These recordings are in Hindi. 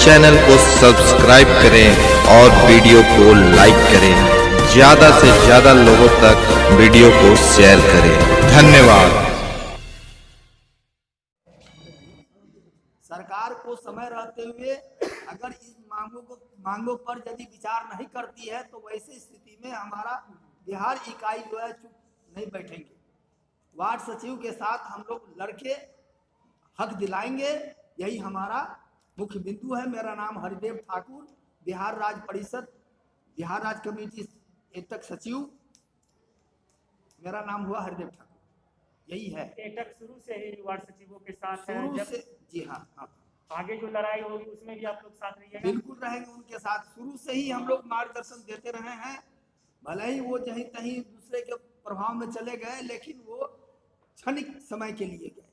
चैनल को सब्सक्राइब करें और वीडियो को लाइक करें। ज्यादा से ज्यादा लोगों तक वीडियो को शेयर करें। धन्यवाद। सरकार को समय रहते हुए अगर इस मांगों पर यदि विचार नहीं करती है तो वैसी स्थिति में हमारा बिहार इकाई जो है चुप नहीं बैठेंगे। वार्ड सचिव के साथ हम लोग लड़के हक दिलाएंगे, यही हमारा मुख्य बिंदु है। मेरा नाम हरिदेव ठाकुर, बिहार राज्य परिषद, बिहार राज्य कमेटी एटक सचिव, मेरा नाम हुआ हरिदेव ठाकुर, यही है। एटक शुरू से ही वार्ड सचिवों के साथ है, शुरू से जी हाँ। आगे जो लड़ाई होगी उसमें भी आप लोग साथ रहिएगा? बिल्कुल रहेंगे उनके साथ। शुरू से ही हम लोग मार्गदर्शन देते रहे हैं, भले ही वो कहीं कहीं दूसरे के प्रभाव में चले गए, लेकिन वो क्षणिक समय के लिए गए।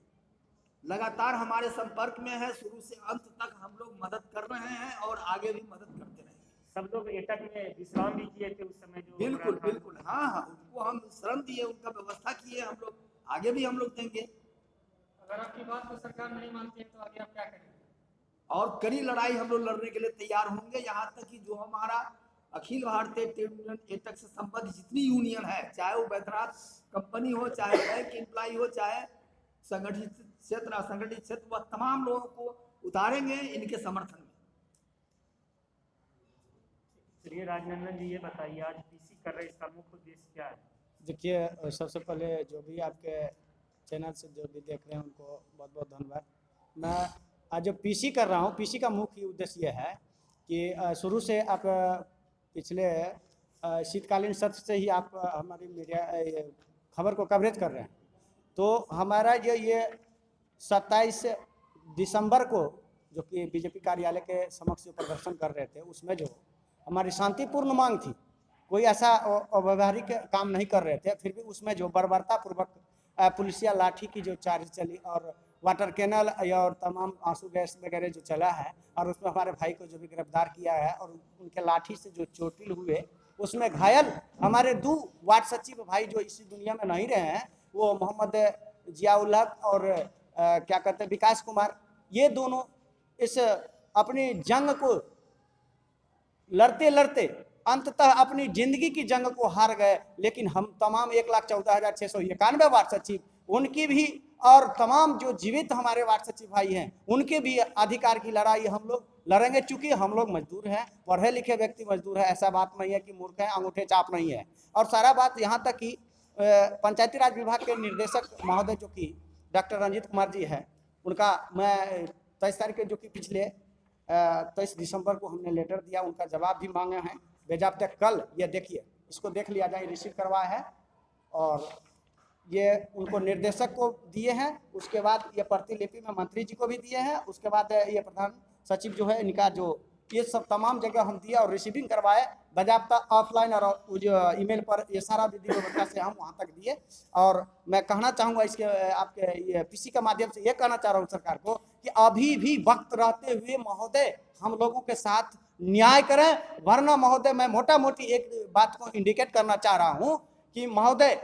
लगातार हमारे संपर्क में है, शुरू से अंत तक हम लोग मदद कर रहे हैं और आगे भी मदद करते रहेंगे। सब लोग एटक में विश्राम भी किए थे उस समय जो? बिल्कुल बिल्कुल, हाँ, उनको हम श्रम दिए, उनका व्यवस्था किए हम लोग, आगे भी हम लोग देंगे। अगर आपकी बात को सरकार नहीं मानती है तो आगे आप क्या करेंगे? और कड़ी लड़ाई हम लोग लड़ने के लिए तैयार होंगे। यहाँ तक कि जो हमारा अखिल भारतीय ट्रेड यूनियन एटक से संबंधित जितनी यूनियन है, चाहे वो बैतराज कंपनी हो, चाहे बैंक एम्प्लॉय हो, चाहे संगठित क्षेत्र असंगठित क्षेत्र, वह तमाम लोगों को उतारेंगे इनके समर्थन में। चलिए राजनंदन जी, ये बताइए आज पीसी कर रहे, इसका मुख्य उद्देश्य क्या है? देखिए, सबसे पहले जो भी आपके चैनल से जो भी देख रहे हैं उनको बहुत बहुत धन्यवाद। मैं आज जो पीसी कर रहा हूँ, पीसी का मुख्य उद्देश्य यह है कि शुरू से आप पिछले शीतकालीन सत्र से ही आप हमारी मीडिया खबर को कवरेज कर रहे हैं। तो हमारा ये 27 दिसंबर को जो कि बीजेपी कार्यालय के समक्ष जो प्रदर्शन कर रहे थे, उसमें जो हमारी शांतिपूर्ण मांग थी, कोई ऐसा अव्यवहारिक काम नहीं कर रहे थे, फिर भी उसमें जो बर्बरतापूर्वक पुलिसिया लाठी की जो चार्ज चली और वाटर कैनल और तमाम आंसू गैस वगैरह जो चला है, और उसमें हमारे भाई को जो भी गिरफ्तार किया है और उनके लाठी से जो चोटिल हुए, उसमें घायल हमारे 2 वार्ड सचिव भाई जो इसी दुनिया में नहीं रहे हैं, वो मोहम्मद जियाउल हक और क्या कहते हैं विकास कुमार, ये दोनों इस अपनी जंग को लड़ते लड़ते अंततः अपनी जिंदगी की जंग को हार गए। लेकिन हम तमाम 1,14,691 वार्ड सचिव, उनकी भी और तमाम जो जीवित हमारे वार्ड सचिव भाई हैं, उनके भी अधिकार की लड़ाई हम लोग लड़ेंगे। चूंकि हम लोग मजदूर हैं, पढ़े लिखे व्यक्ति मजदूर है, ऐसा बात नहीं है कि मूर्ख है, अंगूठे चाप नहीं है। और सारा बात यहाँ तक कि पंचायती राज विभाग के निर्देशक महोदय जो कि डॉक्टर रंजीत कुमार जी है, उनका मैं 23 तारीख के जो कि पिछले 23 दिसंबर को हमने लेटर दिया, उनका जवाब भी मांगे हैं बेजाब्ते। कल ये देखिए, इसको देख लिया जाए, रिसीव करवाया है और ये उनको निर्देशक को दिए हैं। उसके बाद ये प्रतिलिपि में मंत्री जी को भी दिए हैं। उसके बाद ये प्रधान सचिव जो है, इनका जो ये सब तमाम जगह हम दिया और रिसीविंग करवाए बाजाबता ऑफलाइन और जो ईमेल पर, ये सारा विधि व्यवस्था से हम वहाँ तक दिए। और मैं कहना चाहूँगा इसके आपके ये पीसी के माध्यम से ये कहना चाह रहा हूँ सरकार को कि अभी भी वक्त रहते हुए महोदय हम लोगों के साथ न्याय करें, वरना महोदय मैं मोटा मोटी एक बात को इंडिकेट करना चाह रहा हूँ कि महोदय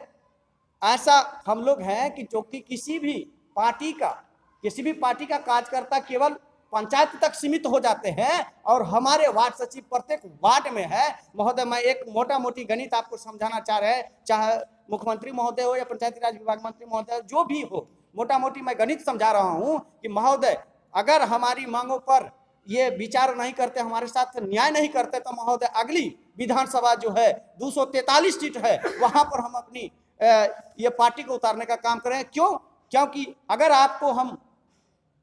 ऐसा हम लोग हैं कि जो कि किसी भी पार्टी का कार्यकर्ता केवल पंचायत तक सीमित हो जाते हैं और हमारे वार्ड सचिव प्रत्येक वार्ड में है। महोदय मैं एक मोटा मोटी गणित आपको समझाना चाह रहे हैं, चाहे मुख्यमंत्री महोदय हो या पंचायती राज विभाग मंत्री महोदय, जो भी हो, मोटा मोटी मैं गणित समझा रहा हूं कि महोदय अगर हमारी मांगों पर ये विचार नहीं करते, हमारे साथ न्याय नहीं करते, तो महोदय अगली विधानसभा जो है 243 सीट है, वहां पर हम अपनी ये पार्टी को उतारने का काम करें। क्यों? क्योंकि अगर आपको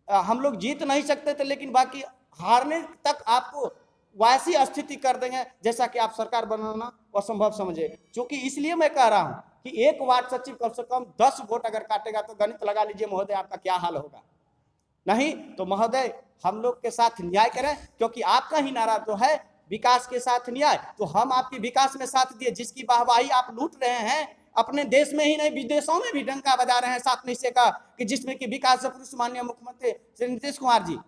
हम लोग जीत नहीं सकते थे, लेकिन बाकी हारने तक आपको वैसी स्थिति कर देंगे जैसा कि आप सरकार बनाना असंभव समझे। क्योंकि इसलिए मैं कह रहा हूं कि एक वार्ड सचिव कम से कम 10 वोट अगर काटेगा तो गणित लगा लीजिए महोदय आपका क्या हाल होगा। नहीं तो महोदय हम लोग के साथ न्याय करें, क्योंकि आपका ही नारा तो है विकास के साथ न्याय, तो हम आपके विकास में साथ दिए। जिसकी वाहवाही आप लूट रहे हैं, अपने देश में ही नहीं विदेशों में भी डंका बजा रहे हैं सात निश्चय का, कि जिसमें कि विकास से पुरुष माननीय मुख्यमंत्री श्री नीतीश कुमार जी,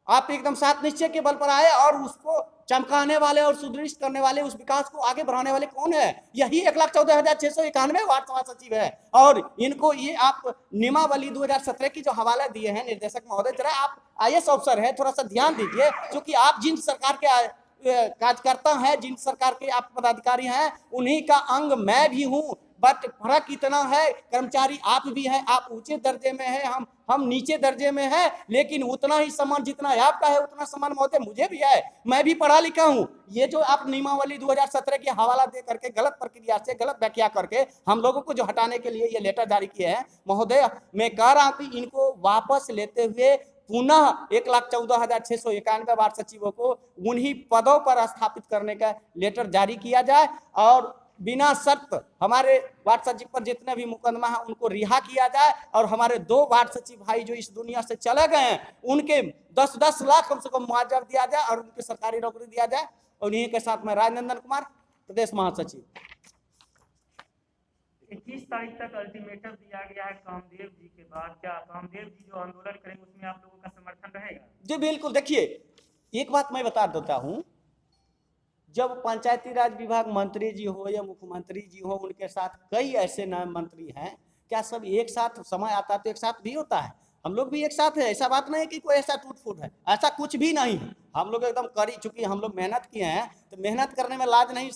आप एकदम सात निश्चय के बल पर आए और उसको चमकाने वाले और सुदृढ़ करने वाले, उस विकास को आगे बढ़ाने वाले कौन है? यही 1,14,691 वार्ड सभा सचिव है। और इनको ये आप नियमावली 2017 की जो हवाला दिए हैं निर्देशक महोदय, जरा आप IAS अफसर है, थोड़ा सा ध्यान दीजिए, क्योंकि आप जिन सरकार के कार्यकर्ता हैं, जिन सरकार के आप पदाधिकारी हैं, उन्हीं का अंग मैं भी हूं। बट फर्क इतना है, कर्मचारी आप भी हैं, आप ऊंचे दर्जे में हैं, हम नीचे दर्जे में हैं, लेकिन उतना ही सम्मान जितना आपका है उतना सम्मान महोदय मुझे भी है। मैं भी पढ़ा लिखा हूं। ये जो आप नियमावली 2017 की हवाला दे करके गलत प्रक्रिया से गलत व्याख्या करके हम लोगों को जो हटाने के लिए ये लेटर जारी किए हैं महोदय, मैं कह रहा हूं कि इनको वापस लेते हुए पुनः 1,14,691 वार्ड सचिवों को उन्हीं पदों पर स्थापित करने का लेटर जारी किया जाए और बिना शर्त हमारे वार्ड सचिव पर जितने भी मुकदमा है उनको रिहा किया जाए और हमारे 2 वार्ड सचिव भाई जो इस दुनिया से चले गए हैं उनके 10-10 लाख कम से कम मुआवजा दिया जाए और उनकी सरकारी नौकरी दिया जाए। और इन्हीं के साथ मैं राजनंदन कुमार, प्रदेश महासचिव। 21 तारीख तक अल्टीमेटम दिया गया है कामदेव जी के बाद, क्या कामदेव जी जो आंदोलन करेंगे उसमें आप लोगों का समर्थन रहेगा? जी बिल्कुल। देखिए, एक बात मैं बता देता हूँ, जब पंचायती राज विभाग मंत्री जी हो या मुख्यमंत्री जी हो, उनके साथ कई ऐसे नाम मंत्री हैं, क्या सब एक साथ समय आता है तो एक साथ भी होता है? हम लोग भी एक साथ है, ऐसा बात नहीं है कि कोई ऐसा टूट फूट है, ऐसा कुछ भी नहीं है। हम लोग एकदम करी, चूंकि हम लोग मेहनत किए हैं तो मेहनत करने में लाज नहीं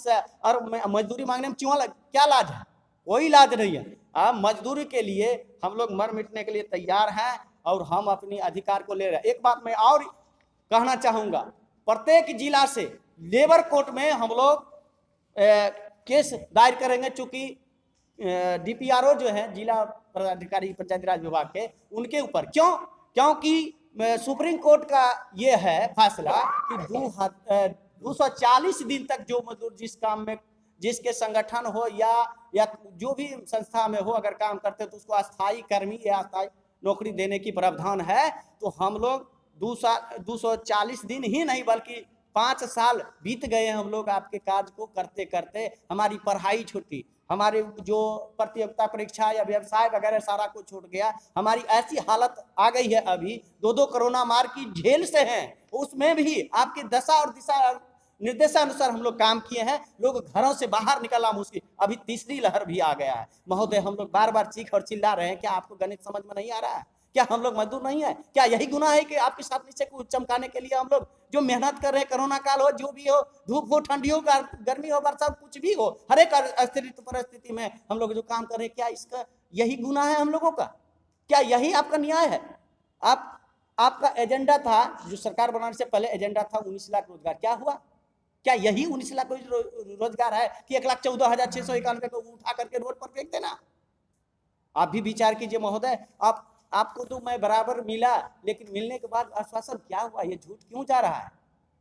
और मजदूरी मांगने में क्या लाज है? कोई लाज नहीं है। मजदूरी के लिए हम लोग मर मिटने के लिए तैयार हैं और हम अपनी अधिकार को ले रहे हैं। एक बात मैं और कहना चाहूँगा, प्रत्येक जिला से लेबर कोर्ट में हम लोग केस दायर करेंगे, चूंकि DPRO जो है जिला पदाधिकारी पंचायती राज विभाग के, उनके ऊपर। क्योंकि सुप्रीम कोर्ट का ये है फैसला कि 240 दिन तक जो मजदूर जिस काम में, जिसके संगठन हो या जो भी संस्था में हो, अगर काम करते तो उसको अस्थायी कर्मी या अस्थायी नौकरी देने की प्रावधान है। तो हम लोग 240 दिन ही नहीं बल्कि 5 साल बीत गए हम लोग आपके कार्य को करते करते। हमारी पढ़ाई छूटी, हमारे जो प्रतियोगिता परीक्षा या व्यवसाय वगैरह सारा कुछ छूट गया। हमारी ऐसी हालत आ गई है अभी, 2 कोरोना मार की झेल से हैं, उसमें भी आपकी दशा और दिशा निर्देशानुसार हम लोग काम किए हैं। लोग घरों से बाहर निकलना मुश्किल, अभी तीसरी लहर भी आ गया है महोदय। हम लोग बार बार चीख और चिल्ला रहे हैं, क्या आपको गणित समझ में नहीं आ रहा है? क्या हम लोग मजदूर नहीं है? क्या यही गुनाह है कि आपके साथ नीचे को चमकाने के लिए हम लोग जो मेहनत कर रहे हैं, कोरोना काल हो, जो भी हो, धूप हो, ठंडी हो, गर्मी हो, बरसात, कुछ भी हो, हर एक परिस्थिति में हम लोग जो काम कर रहे हैं, क्या इसका यही गुनाह है हम लोगों का? क्या यही आपका न्याय है? आपका एजेंडा था, जो सरकार बनाने से पहले एजेंडा था 19 लाख रोजगार, क्या हुआ? क्या यही 19 लाख रोजगार है कि 1,14,691 को उठा करके रोड पर फेंक देना? आप भी विचार कीजिए महोदय। आपको तो मैं बराबर मिला, लेकिन मिलने के बाद आश्वासन क्या हुआ? ये झूठ क्यों जा रहा है?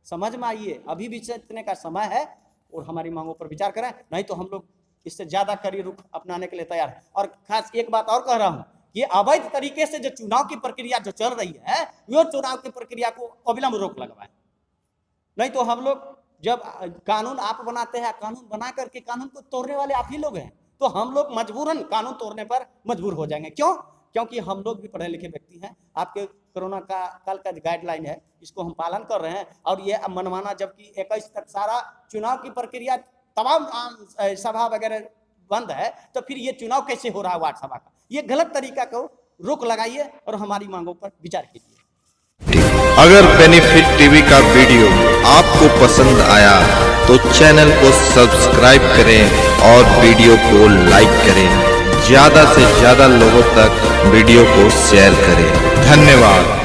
समझ में आइए, अभी भी सोचने का समय है और हमारी मांगों पर विचार करें, नहीं तो हम लोग इससे ज्यादा कड़ी रुख अपनाने के लिए तैयार है। और खास एक बात और कह रहा हूँ, ये अवैध तरीके से जो चुनाव की प्रक्रिया जो चल रही है, वो चुनाव की प्रक्रिया को अविलंब रोक लगवाए। नहीं तो हम लोग जब कानून आप बनाते हैं, कानून बना करके कानून को तोड़ने वाले आप ही लोग हैं, तो हम लोग मजबूरन कानून तोड़ने पर मजबूर हो जाएंगे। क्यों? क्योंकि हम लोग भी पढ़े लिखे व्यक्ति हैं। आपके कोरोना का कल का गाइडलाइन है, इसको हम पालन कर रहे हैं। और ये मनमाना, जबकि 21 तक सारा चुनाव की प्रक्रिया, तमाम सभा वगैरह बंद है, तो फिर ये चुनाव कैसे हो रहा है वार्ड सभा का? ये गलत तरीका को रोक लगाइए और हमारी मांगों पर विचार कीजिए। अगर बेनिफिट टीवी का वीडियो आपको पसंद आया तो चैनल को सब्सक्राइब करें और वीडियो को लाइक करें। ज्यादा से ज्यादा लोगों तक वीडियो को शेयर करें। धन्यवाद।